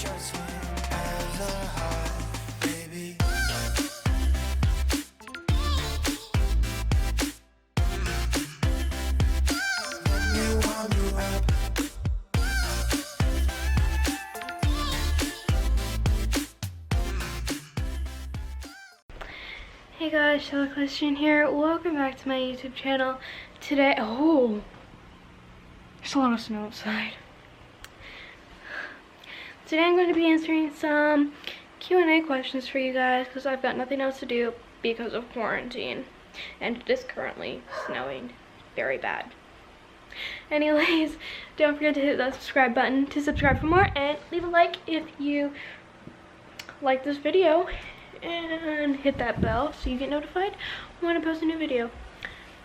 Trust me as a heart, baby. Let me warm you up. Hey guys, Shayla Equestrian here. Welcome back to my YouTube channel. Today, there's a lot of snow outside. Today I'm going to be answering some Q&A questions for you guys because I've got nothing else to do because of quarantine. And it is currently snowing very bad. Anyways, don't forget to hit that subscribe button to subscribe for more, and leave a like if you like this video, and hit that bell so you get notified when I post a new video.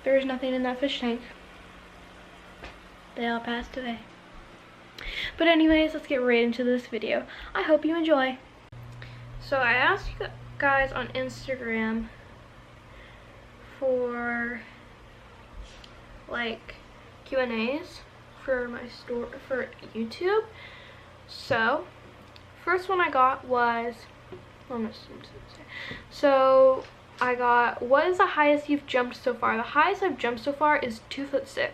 There is nothing in that fish tank. They all passed today. But anyways, let's get right into this video. I hope you enjoy. So I asked you guys on Instagram for like Q&As for my store for YouTube. So first one I got was, so I got, what is the highest you've jumped so far? The highest I've jumped so far is 2'6".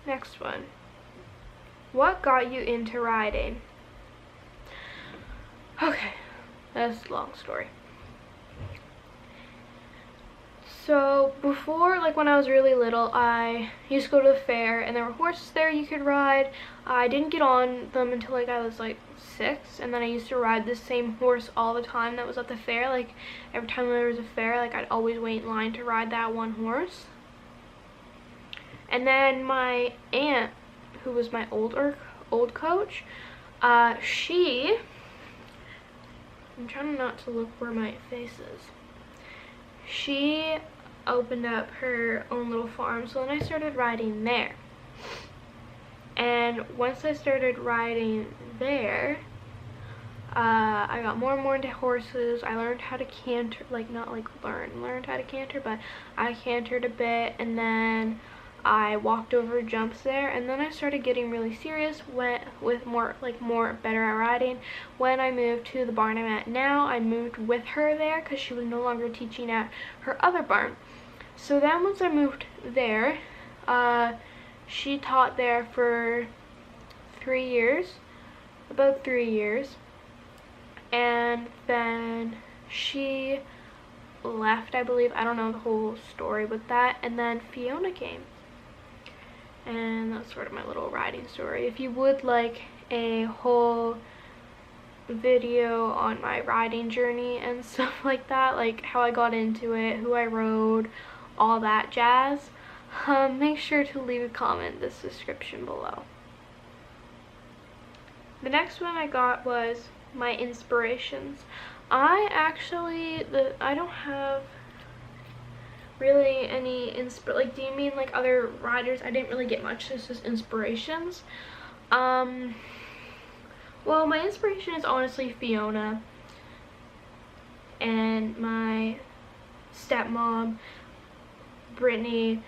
Next one. What got you into riding? Okay, that's a long story. So before, like when I was really little, I used to go to the fair and there were horses there you could ride. I didn't get on them until like I was like 6, and then I used to ride the same horse all the time that was at the fair. Like every time there was a fair, like I'd always wait in line to ride that one horse. And then my aunt, who was my old coach, she, I'm trying not to look where my face is, she opened up her own little farm, so then I started riding there. And once I started riding there, I got more and more into horses. I learned how to canter, like not like learned how to canter, but I cantered a bit, and then I walked over jumps there, and then I started getting really serious with more better at riding when I moved to the barn I'm at now. I moved with her there because she was no longer teaching at her other barn. So then once I moved there, she taught there for 3 years, about 3 years, and then she left, I believe. I don't know the whole story with that, and then Fiona came. And that's sort of my little riding story. If you would like a whole video on my riding journey and stuff like that, like how I got into it, who I rode, all that jazz, make sure to leave a comment in this description below. The next one I got was my inspirations. I don't have really any like, do you mean like other riders? I didn't really get much. This is inspirations. Well, my inspiration is honestly Fiona and my stepmom, Brittany.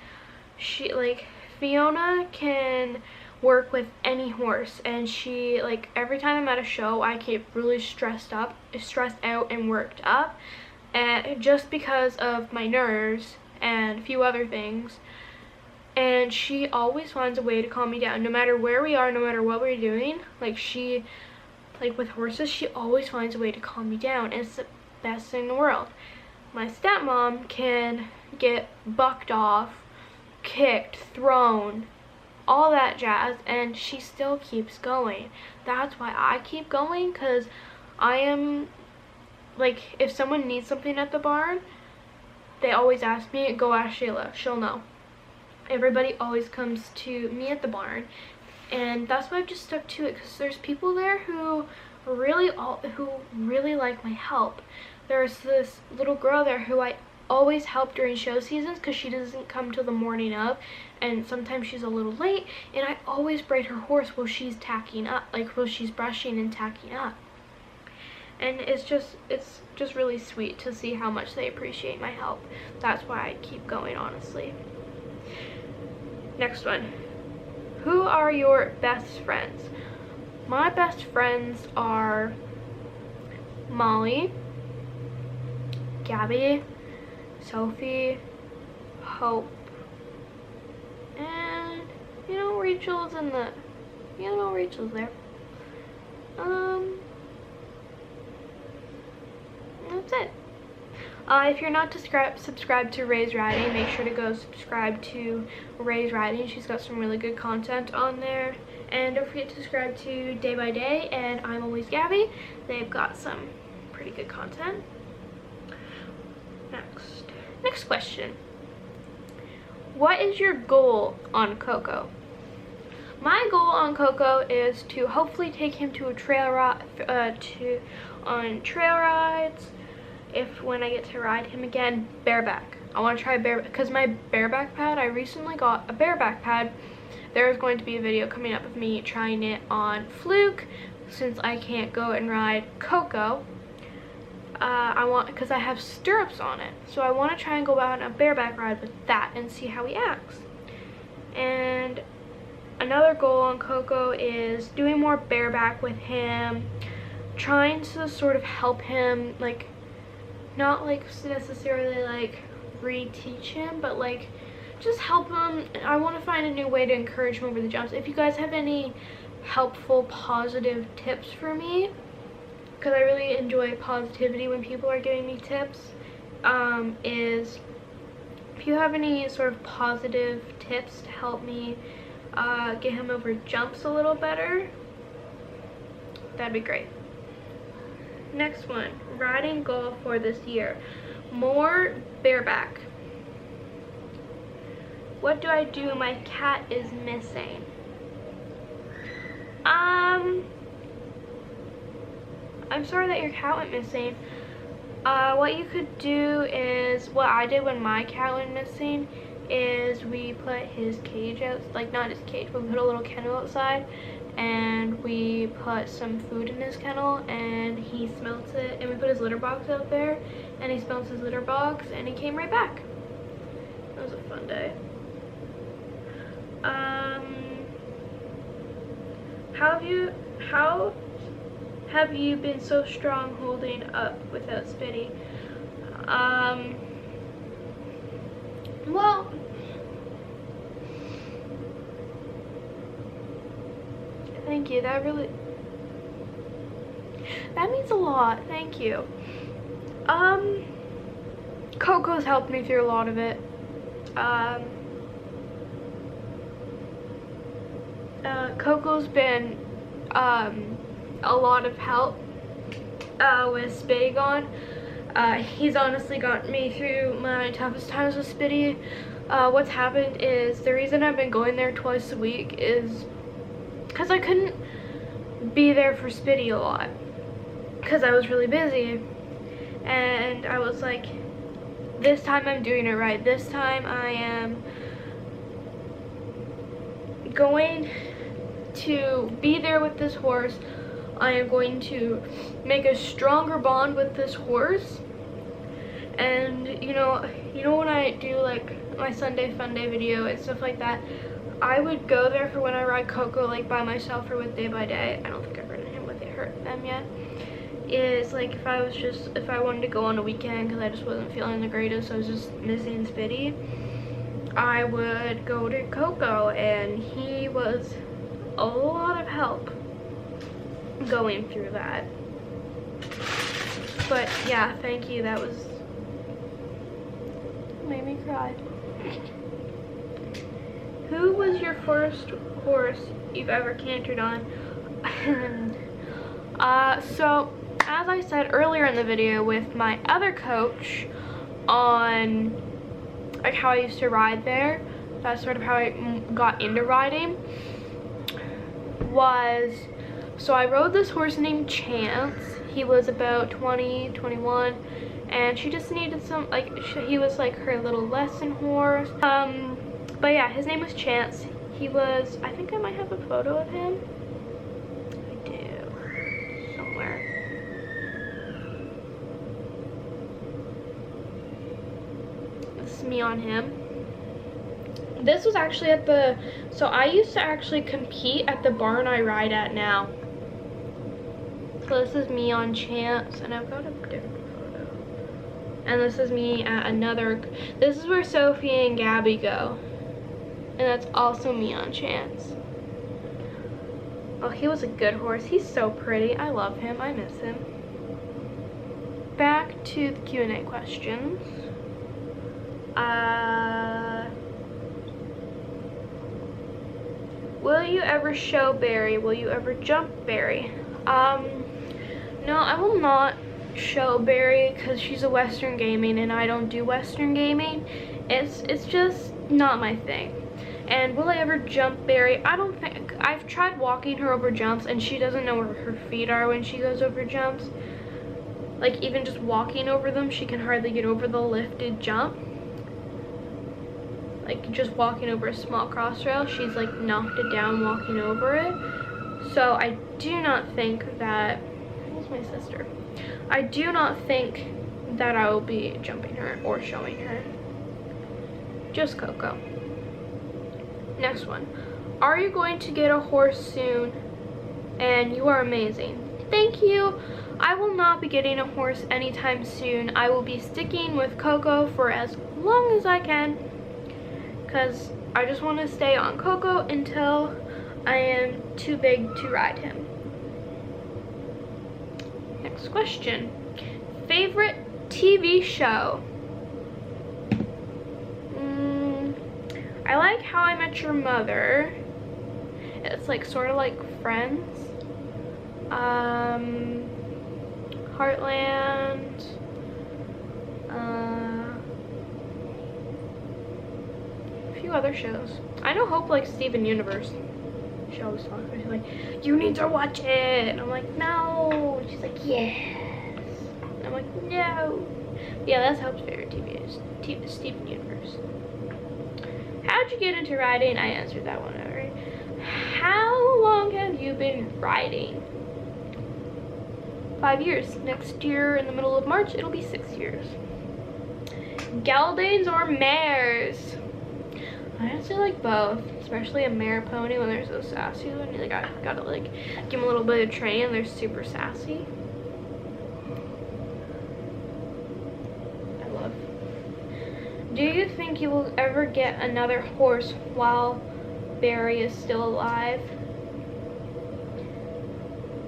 She, like, Fiona can work with any horse, and she, like, every time I'm at a show I get really stressed out and worked up, and just because of my nerves and a few other things, and she always finds a way to calm me down no matter where we are, no matter what we're doing. Like, she, like with horses, she always finds a way to calm me down, and it's the best thing in the world. My stepmom can get bucked off, kicked, thrown, all that jazz, and she still keeps going. That's why I keep going, because I am, like, if someone needs something at the barn, they always ask me, go ask Shayla, she'll know. Everybody always comes to me at the barn, and that's why I've just stuck to it, because there's people there who really like my help. There's this little girl there who I always help during show seasons because she doesn't come till the morning of, and sometimes she's a little late, and I always braid her horse while she's tacking up, like while she's brushing and tacking up. And it's just really sweet to see how much they appreciate my help. That's why I keep going, honestly. Next one. Who are your best friends? my best friends are Molly, Gabby, Sophie, Hope, and Rachel's in the, Rachel's there. That's it. If you're not subscribed to Ray's Riding, make sure to go subscribe to Ray's Riding. She's got some really good content on there. And don't forget to subscribe to Day by Day and I'm Always Gabby. They've got some pretty good content. Next question. What is your goal on Coco? My goal on Coco is to hopefully take him to a trail on trail rides. When I get to ride him again, bareback. I want to try bareback because my bareback pad, I recently got a bareback pad. There is going to be a video coming up of me trying it on Fluke since I can't go and ride Coco. Because I have stirrups on it, so I want to try and go out on a bareback ride with that and see how he acts. And another goal on Coco is doing more bareback with him, trying to sort of help him, like, not like necessarily like reteach him, but like just help him. I want to find a new way to encourage him over the jumps. If you guys have any helpful, positive tips for me, because I really enjoy positivity when people are giving me tips, is if you have any sort of positive tips to help me get him over jumps a little better, that'd be great. Next one, riding goal for this year. More bareback. What do I do? My cat is missing. I'm sorry that your cat went missing. What you could do is, what I did when my cat went missing is we put his cage out, like not his cage, but we put a little kennel outside and we put some food in his kennel and he smells it, and we put his litter box out there and he smells his litter box and he came right back. It was a fun day. How have you been so strong holding up without Spitty? Well, thank you. That means a lot. Thank you. Coco's helped me through a lot of it. Coco's been a lot of help with Spitty gone. He's honestly gotten me through my toughest times with Spitty. What's happened is, the reason I've been going there twice a week is because I couldn't be there for Spitty a lot because I was really busy, and I was like, this time I'm doing it right. This time I am going to be there with this horse. I am going to make a stronger bond with this horse. And you know when I do like my Sunday Fun Day video and stuff like that, I would go there for when I ride Coco, like by myself or with Day by Day. I don't think I've ridden him with them yet. Is like if I wanted to go on a weekend because I just wasn't feeling the greatest, I was just missing Spitty, I would go to Coco, and he was a lot of help going through that. But yeah, thank you. That made me cry. Who was your first horse you've ever cantered on? So as I said earlier in the video with my other coach on like how I used to ride there, that's sort of how I got into riding, so I rode this horse named Chance. He was about 20, 21, and she just needed some, like, he was like her little lesson horse. But yeah, his name was Chance. He was, I think I might have a photo of him. I do, somewhere. This is me on him. This was actually at so I used to actually compete at the barn I ride at now. So this is me on Chance, and I've got a different photo. And this is me at another, this is where Sophie and Gabby go. And that's also me on Chance. Oh, he was a good horse. He's so pretty. I love him. I miss him. Back to the Q&A questions. Will you ever show Barry? Will you ever jump Barry? No, I will not show Barry because she's a Western gaming and I don't do Western gaming. It's just not my thing. And will I ever jump Barry? I don't think. I've tried walking her over jumps and she doesn't know where her feet are when she goes over jumps. Like even just walking over them, she can hardly get over the lifted jump. Like just walking over a small cross rail, she's like knocked it down walking over it. So I do not think that, where's my sister? I do not think that I will be jumping her or showing her. Just Coco. Next one. Are you going to get a horse soon? And you are amazing. Thank you. I will not be getting a horse anytime soon. I will be sticking with Coco for as long as I can, because I just want to stay on Coco until I am too big to ride him. Next question. Favorite TV show? I like How I Met Your Mother. It's like sort of like Friends. Heartland. A few other shows. I know Hope likes Steven Universe. She always talks to me. She's like, you need to watch it. And I'm like, no. She's like, yes. And I'm like, no. Yeah, that's Hope's favorite TV is Steven Universe. How'd you get into riding? I answered that one already. How long have you been riding? 5 years. Next year, in the middle of March, it'll be 6 years. Geldings or mares? I actually like both, especially a mare pony when they're so sassy. When you like, I gotta like give them a little bit of training. They're super sassy. I love. Do you think you will ever get another horse while Barry is still alive?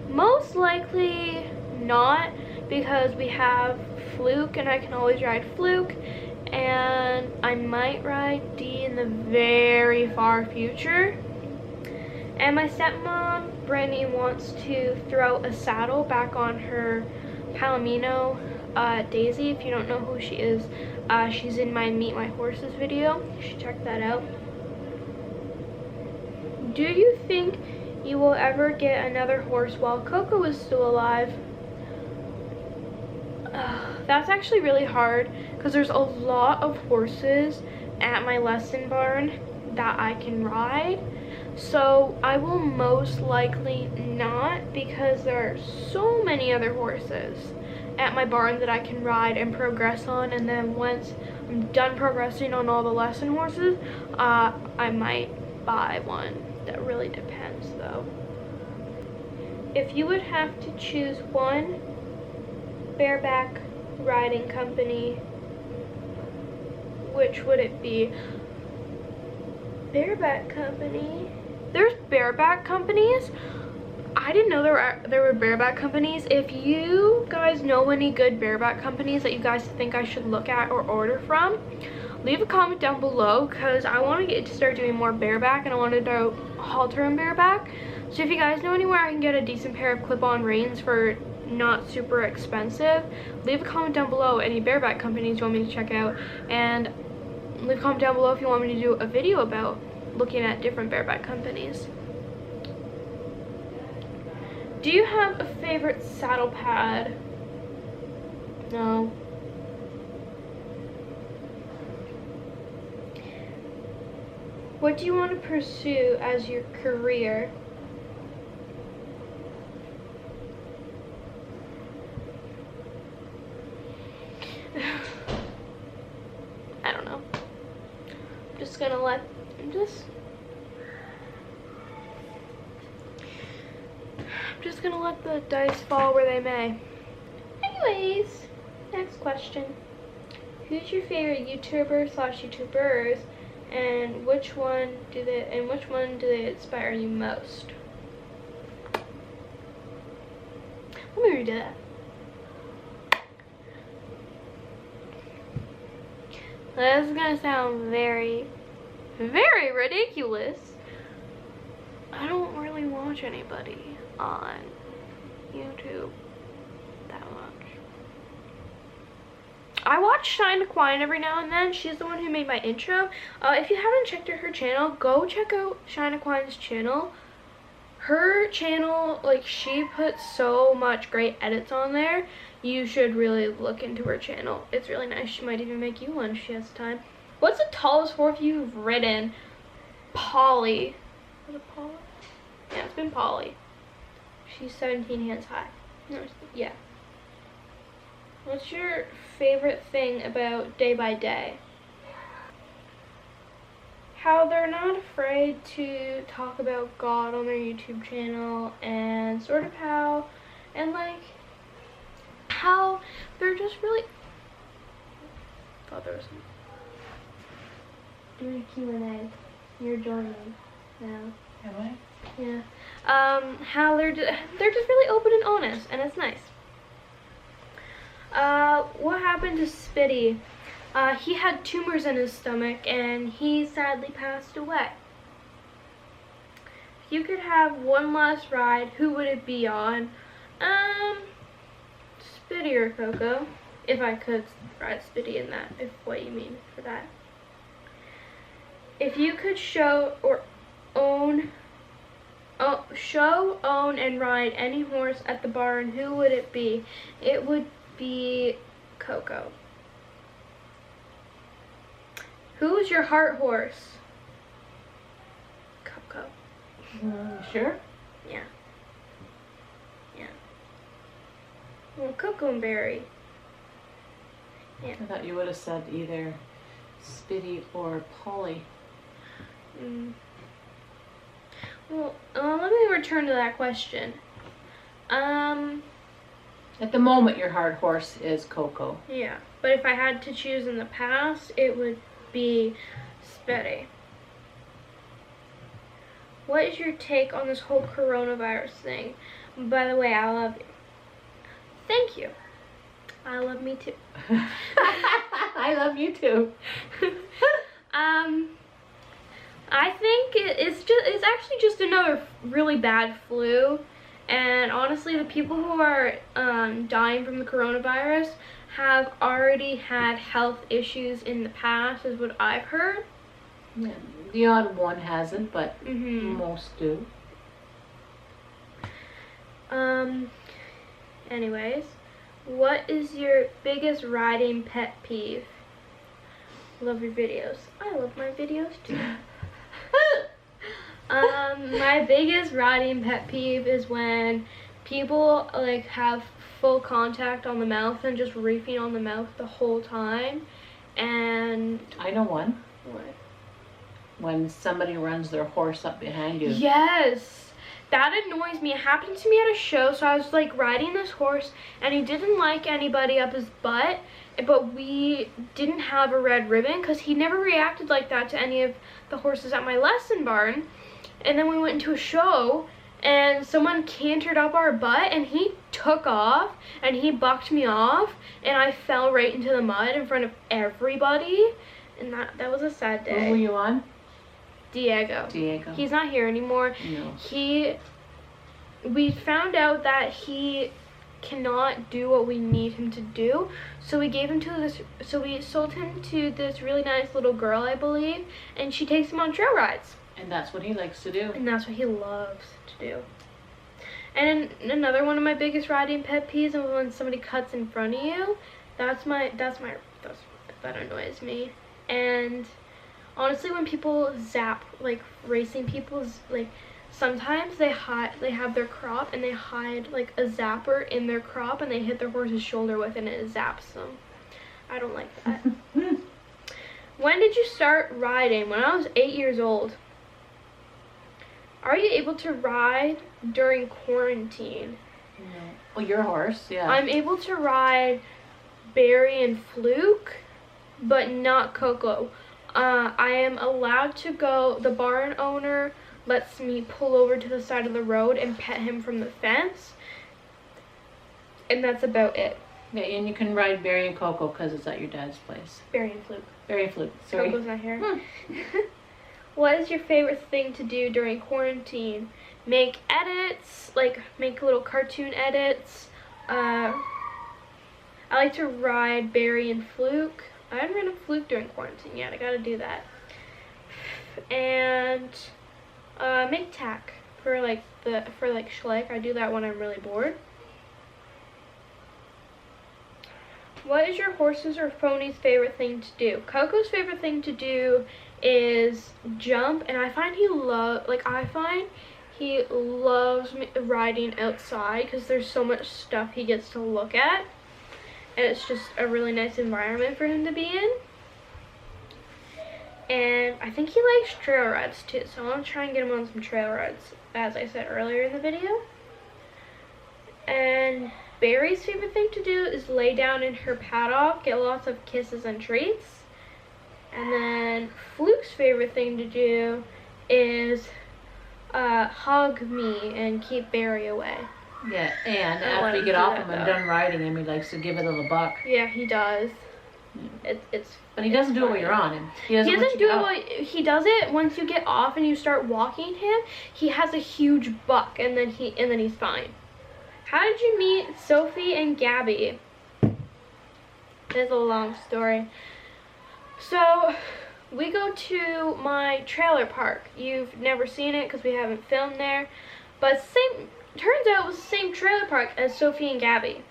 Most likely not, because we have Fluke and I can always ride Fluke, and I might ride D in the very far future. And my stepmom, Brittany, wants to throw a saddle back on her Palomino Daisy. If you don't know who she is, she's in my Meet My Horses video. You should check that out. Do you think you will ever get another horse while Coco is still alive? That's actually really hard because there's a lot of horses at my lesson barn that I can ride. So I will most likely not, because there are so many other horses at my barn that I can ride and progress on. And then once I'm done progressing on all the lesson horses, I might buy one. That really depends though. If you would have to choose one bareback riding company, which would it be? Bareback company? There's bareback companies? I didn't know there were bareback companies. If you guys know any good bareback companies that you guys think I should look at or order from, leave a comment down below, because I want to start doing more bareback, and I want to do halter and bareback. So if you guys know anywhere I can get a decent pair of clip-on reins for not super expensive, leave a comment down below any bareback companies you want me to check out, and leave a comment down below if you want me to do a video about looking at different bareback companies. Do you have a favorite saddle pad? No. What do you want to pursue as your career? I don't know. I'm just gonna I'm just gonna let the dice fall where they may. Anyways, next question. Who's your favorite YouTuber/YouTubers, and which one do they inspire you most? Let me redo that. This is gonna sound very, very ridiculous. I don't really watch anybody on YouTube that much. I watch Shayla Spicer every now and then. She's the one who made my intro. If you haven't checked out her channel, go check out Shayla Spicer's channel. Her channel, like, she puts so much great edits on there. You should really look into her channel. It's really nice. She might even make you one if she has time. What's the tallest horse you've ridden? Polly. Was it Polly? Yeah, it's been Polly. She's 17 hands high. No, yeah. What's your favorite thing about Day by Day? How they're not afraid to talk about God on their YouTube channel, and sort of how, and like, how they're just really, thought there was doing Q&A. You're joining now. Am I? Yeah. How they're just really open and honest, and it's nice. What happened to Spitty? He had tumors in his stomach, and he sadly passed away. If you could have one last ride, who would it be on? Spitty or Coco, if I could ride Spitty in that, if what you mean for that. If you could show, own, and ride any horse at the barn, who would it be? It would be Coco. Who is your heart horse? Coco. Sure? Yeah. Yeah. Well, Coco and Berry. Yeah. I thought you would have said either Spitty or Polly. Well, let me return to that question. At the moment, your hard horse is Coco. Yeah, but if I had to choose in the past, it would be Spitty. What is your take on this whole coronavirus thing? By the way, I love you. Thank you. I love me too. I love you too. I think it's actually just another really bad flu, and honestly, the people who are dying from the coronavirus have already had health issues in the past, is what I've heard. Yeah, the odd one hasn't, but most do. Anyways, what is your biggest riding pet peeve? Love your videos. I love my videos too. My biggest riding pet peeve is when people like have full contact on the mouth and just reefing on the mouth the whole time. And I know one. what? When somebody runs their horse up behind you. Yes, that annoys me. It happened to me at a show. So I was like riding this horse, and he didn't like anybody up his butt, but we didn't have a red ribbon because he never reacted like that to any of the horses at my lesson barn. And then we went into a show, and someone cantered up our butt, and he took off, and he bucked me off, and I fell right into the mud in front of everybody. And that was a sad day. Who were you on? Diego. He's not here anymore. No. We found out that he cannot do what we need him to do, so we sold him to this really nice little girl, I believe, and she takes him on trail rides. And that's what he likes to do. And that's what he loves to do. And another one of my biggest riding pet peeves is when somebody cuts in front of you. That annoys me. And honestly, when people zap, like racing people's, like sometimes they have their crop and they hide like a zapper in their crop and they hit their horse's shoulder with it and it zaps them. I don't like that. When did you start riding? When I was 8 years old. Are you able to ride during quarantine? No. Oh, your horse, yeah. I'm able to ride Barry and Fluke, but not Coco. I am allowed to go, the barn owner lets me pull over to the side of the road and pet him from the fence. And that's about it. Yeah, and you can ride Barry and Coco because it's at your dad's place. Barry and Fluke. Barry and Fluke, sorry. Coco's not here. What is your favorite thing to do during quarantine? Make edits, like make little cartoon edits. I like to ride Barry and Fluke. I haven't ridden Fluke during quarantine yet. I gotta do that. And make tack for Schleich. I do that when I'm really bored. What is your horse's or pony's favorite thing to do? Coco's favorite thing to do is jump, and I find he loves riding outside because there's so much stuff he gets to look at, and it's just a really nice environment for him to be in. And I think he likes trail rides too, so I want to try and get him on some trail rides, as I said earlier in the video. And Barry's favorite thing to do is lay down in her paddock, get lots of kisses and treats. And then Fluke's favorite thing to do is hug me and keep Barry away. Yeah, and after you get off him and done riding him, he likes to give it a little buck. Yeah, he does. But he doesn't do it when you're on him. He does it once you get off and you start walking him. He has a huge buck, and then he's fine. How did you meet Sophie and Gabby? It's a long story. So, we go to my trailer park. You've never seen it because we haven't filmed there. But turns out it was the same trailer park as Sophie and Gabby.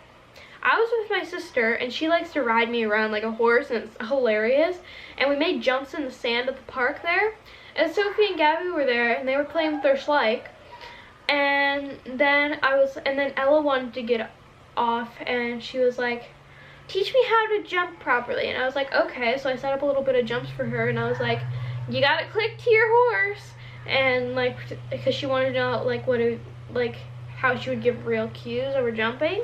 I was with my sister, and she likes to ride me around like a horse, and it's hilarious. And we made jumps in the sand at the park there. And Sophie and Gabby were there, and they were playing with their Schleich. And then Ella wanted to get off, and she was like, teach me how to jump properly. And I was like, okay. So I set up a little bit of jumps for her, and I was like, you gotta click to your horse. And like, because she wanted to know how she would give real cues over jumping.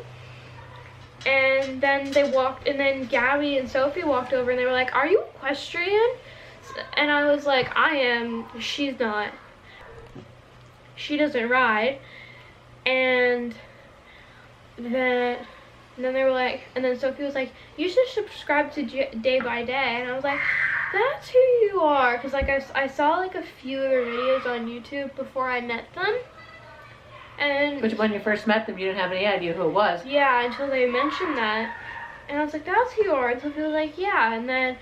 And then then Gabby and Sophie walked over, and they were like, are you equestrian? And I was like, I am. She's not. She doesn't ride. And then they were like, and then Sophie was like, you should subscribe to Day by Day. And I was like, that's who you are. Because like I saw like a few of their videos on YouTube before I met them. But when you first met them, you didn't have any idea who it was. Yeah, until they mentioned that. And I was like, that's who you are. And Sophie was like, yeah. And then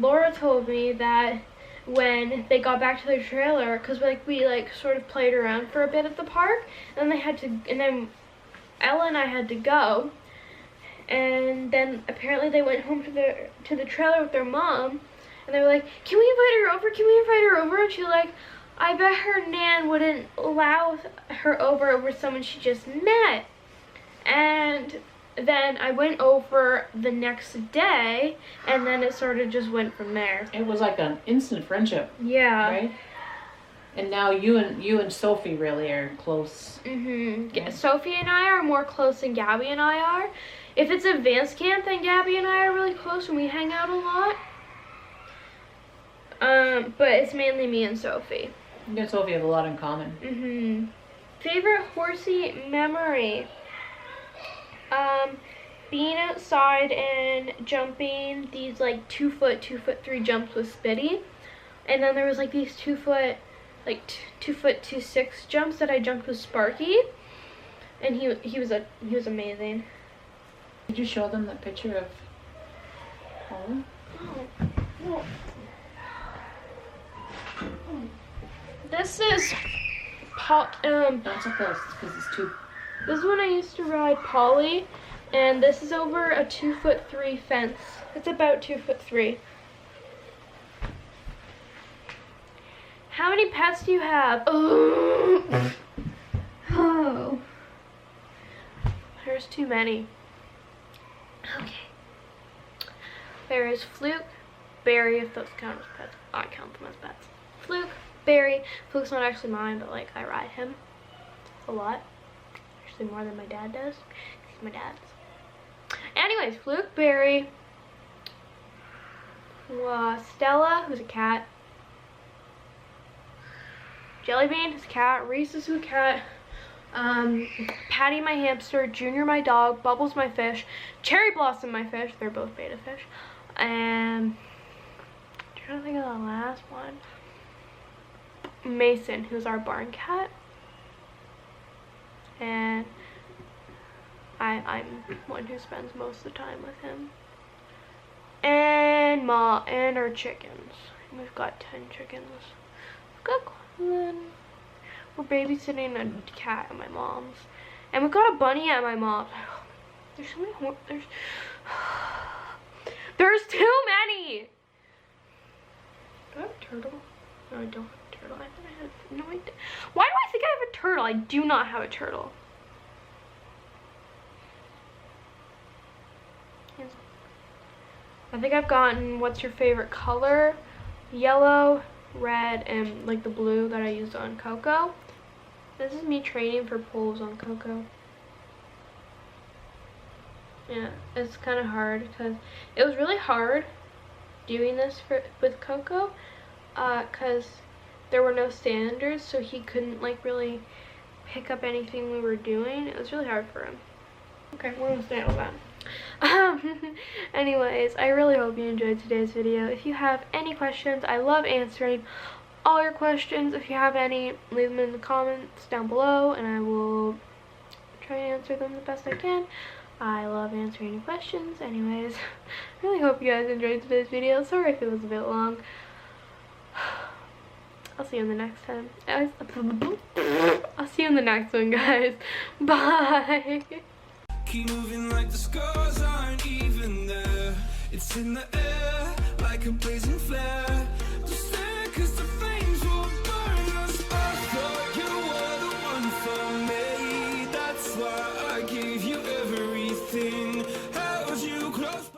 Laura told me that when they got back to their trailer, because we sort of played around for a bit at the park, and then Ella and I had to go, and then apparently they went home to the trailer with their mom, and they were like, can we invite her over? Can we invite her over? And she was like, I bet her nan wouldn't allow her over someone she just met. And then I went over the next day, and then it sort of just went from there. It was like an instant friendship. Yeah. Right? And now you and Sophie really are close. Mm-hmm. Yeah. Sophie and I are more close than Gabby and I are. If it's advanced camp, then Gabby and I are really close and we hang out a lot. But it's mainly me and Sophie. You and Sophie have a lot in common. Mm-hmm. Favorite horsey memory? Being outside and jumping these 2 foot, 2'3" jumps with Spitty. And then there was these 2 foot, 2 foot 2'6" jumps that I jumped with Sparky. And he was amazing. Did you show them the picture of Paula? Oh. This is Not so close because it's too. This is when I used to ride Polly, and this is over a 2'3" fence. It's about 2'3". How many pets do you have? Oh. There's too many. Okay. There is Fluke, Barry, if those count as pets. I count them as pets. Fluke, Berry. Fluke's not actually mine, but like I ride him a lot. Actually more than my dad does. He's my dad's. Anyways, Fluke, Berry, Stella, who's a cat, Jellybean, who's a cat, Reese's, who's a cat, Patty, my hamster, Junior, my dog, Bubbles, my fish, Cherry Blossom, my fish. They're both beta fish. And I'm trying to think of the last one. Mason, who's our barn cat. And I'm one who spends most of the time with him. And our chickens. We've got 10 chickens. We've got Quinn. We're babysitting a cat at my mom's. And we've got a bunny at my mom's. There's so many there's too many! Do I have a turtle? No, I don't have a turtle. I thought I had, no, I did. Why do I think I have a turtle? I do not have a turtle. I think I've gotten what's your favorite color, yellow, red, and like the blue that I used on Coco. This is me training for poles on Coco. Yeah, it's kind of hard because it was really hard doing this with Coco because there were no standards, so he couldn't like really pick up anything we were doing. It was really hard for him. Okay, we're gonna stay on that. Anyways, I really hope you enjoyed today's video. If you have any questions, I love answering all your questions. If you have any, leave them in the comments down below and I will try and answer them the best I can. I love answering your questions. Anyways, really hope you guys enjoyed today's video. Sorry if it was a bit long. I'll see you in the next time. I'll see you in the next one, guys. Bye. Keep moving like the scars aren't even there. It's in the air like a blazing flare.